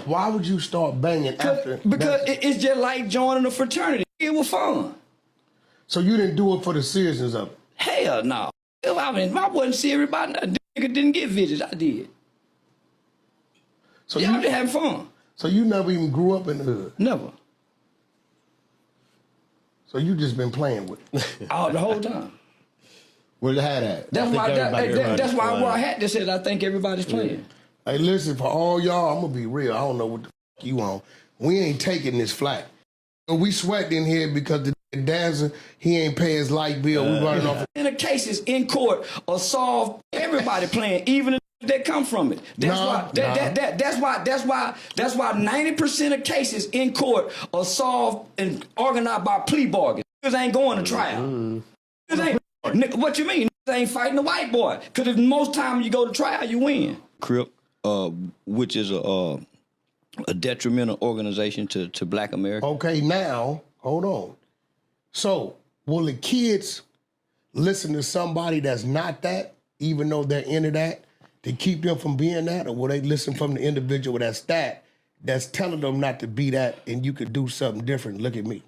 Why would you start banging after? Because it's just like joining a fraternity. It was fun. So you didn't do it for the seriousness of it? Hell no. I mean, if I wasn't serious about nothing, nigga didn't get visits. I did. So you just having fun. So you never even grew up in the hood? Never. So you just been playing with it? Oh, the whole time. Where's the hat at? That's why I wore a hat that says I think everybody's playing. Hey, listen, for all y'all, I'm going to be real. I don't know what the fuck you on. We ain't taking this flat. We sweat in here because the dancer, he ain't pay his light bill. We running off. And the cases in court are solved. Everybody playing, even that come from it. That's why 90% of cases in court are solved and organized by plea bargains. Niggas ain't going to trial. What you mean? Niggas ain't fighting the white boy. Because if most time you go to trial, you win. Crip, which is a detrimental organization to Black America. Okay, now, hold on. So, will the kids listen to somebody that's not that, even though they're into that, to keep them from being that? Or will they listen from the individual that's telling them not to be that and you could do something different? Look at me.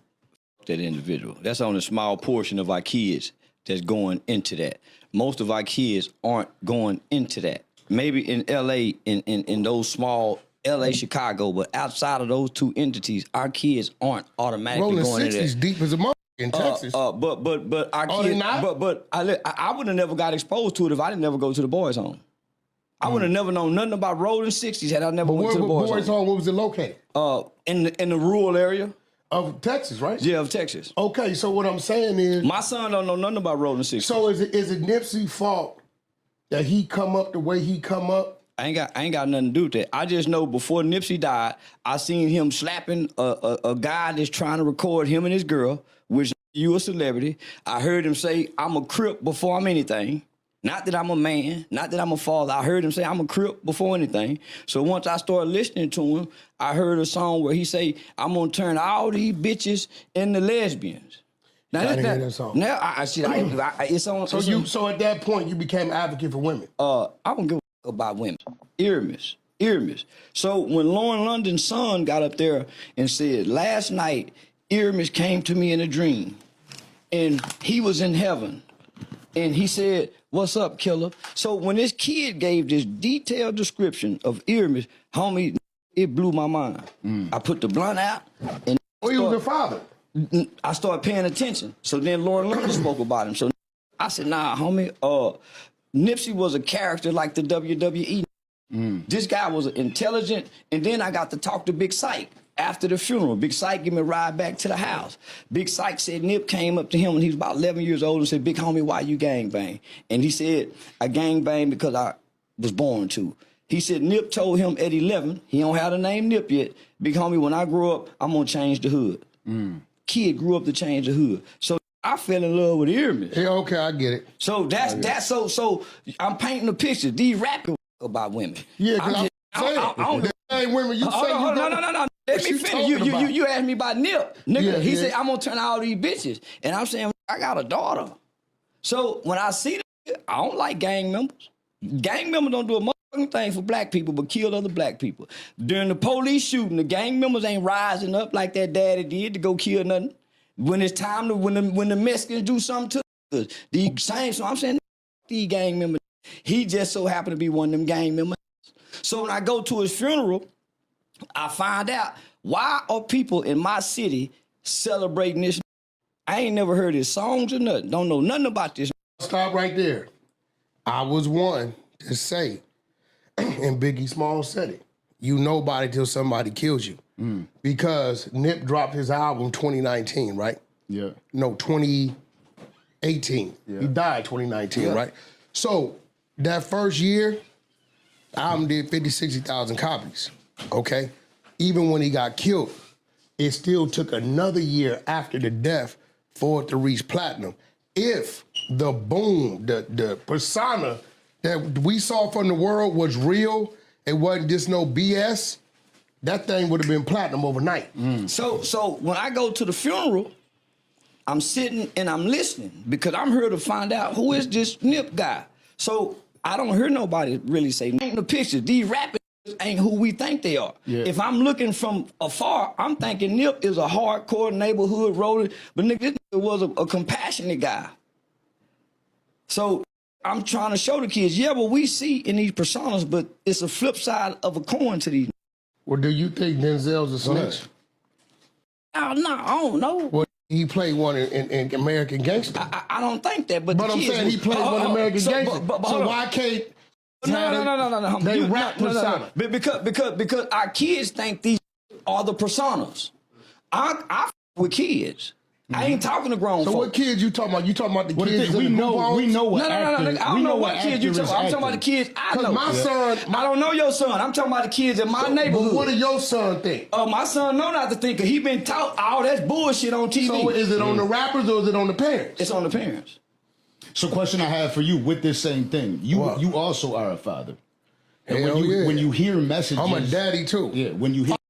That individual. That's only a small portion of our kids that's going into that. Most of our kids aren't going into that. Maybe in LA, in those small LA, Chicago, but outside of those two entities, our kids aren't automatically going into that. Rolling 60s deep as a mother in Texas. But our kids, but I would have never got exposed to it if I didn't never go to the boys' home. I would have never known nothing about rolling 60s had I never went to the boys' home. Where was it located? In the rural area. Of Texas, right? Yeah, of Texas. Okay, so what I'm saying is... My son don't know nothing about rolling 60s. So is it Nipsey's fault that he come up the way he come up? I ain't got nothing to do with that. I just know before Nipsey died, I seen him slapping a guy that's trying to record him and his girl, which you a celebrity. I heard him say, I'm a Crip before I'm anything. Not that I'm a man, not that I'm a father. I heard him say, I'm a Crip before anything. So once I started listening to him, I heard a song where he say, I'm gonna turn all these bitches into lesbians. Now, I didn't hear that song. Now, it's on. So at that point, you became an advocate for women? I don't give a fuck about women. Earmus. So when Lauren London's son got up there and said, last night, Earmus came to me in a dream, and he was in heaven. And he said, what's up, killer? So when this kid gave this detailed description of Earmus, homie, it blew my mind. I put the blunt out. And he was your father? I started paying attention. So then Lauren London spoke about him. So I said, nah, homie, Nipsey was a character like the WWE. This guy was intelligent. And then I got to talk to Big Syke. After the funeral, Big Syke gave me a ride back to the house. Big Syke said Nip came up to him when he was about 11 years old and said, big homie, why you gangbang? And he said, I gangbang because I was born to. He said Nip told him at 11, he don't have the name Nip yet, big homie, when I grow up, I'm gonna change the hood. Kid grew up to change the hood. So I fell in love with Earmus. Yeah, okay, I get it. So so I'm painting a picture. These rappers about women. Yeah, because I don't women, you say you no. Let me finish. You asked me about Nip. Nigga, he said, I'm gonna turn all these bitches. And I'm saying, I got a daughter. So when I see them, I don't like gang members. Gang members don't do a motherfucking thing for black people but kill other black people. During the police shooting, the gang members ain't rising up like that daddy did to go kill nothing. When it's time to, when the Mexicans do something to us, the same, so I'm saying, these gang members. He just so happened to be one of them gang members. So when I go to his funeral, I find out why are people in my city celebrating this. I ain't never heard his songs or nothing. Don't know nothing about this. Stop right there. I was one to say, and Biggie Smalls said it, you nobody till somebody kills you. Because Nip dropped his album 2019, right? Yeah. No, 2018. Yeah. He died 2019, right? So that first year, the album did 50, 60,000 copies. Okay? Even when he got killed, it still took another year after the death for it to reach platinum. If the boom, the persona that we saw from the world was real, it wasn't just no BS, that thing would have been platinum overnight. So when I go to the funeral, I'm sitting and I'm listening because I'm here to find out who is this Nip guy. So I don't hear nobody really say, ain't the pictures. These rappers ain't who we think they are. Yeah. If I'm looking from afar, I'm thinking Nip is a hardcore neighborhood roller, but nigga, this nigga was a compassionate guy. So I'm trying to show the kids, yeah, what we see in these personas, but it's a flip side of a coin to these. Well, do you think Denzel's a snitch? No, I don't know. Well, he played one in American Gangster. I don't think that, but I'm saying he played one in American Gangster. So why can't... No. They rap persona. Because our kids think these are the personas. I with kids. I ain't talking to grown folks. So what kids you talking about? You talking about the kids we know what actors. I don't know what kids you talking about. I'm talking about the kids I know. My son... I don't know your son. I'm talking about the kids in my neighborhood. But what do your son think? My son know not to think, because he been taught all that's bullshit on TV. So is it on the rappers or is it on the parents? It's on the parents. So question I have for you with this same thing. You also are a father. And when you hear messages... I'm a daddy too. Yeah, when you hear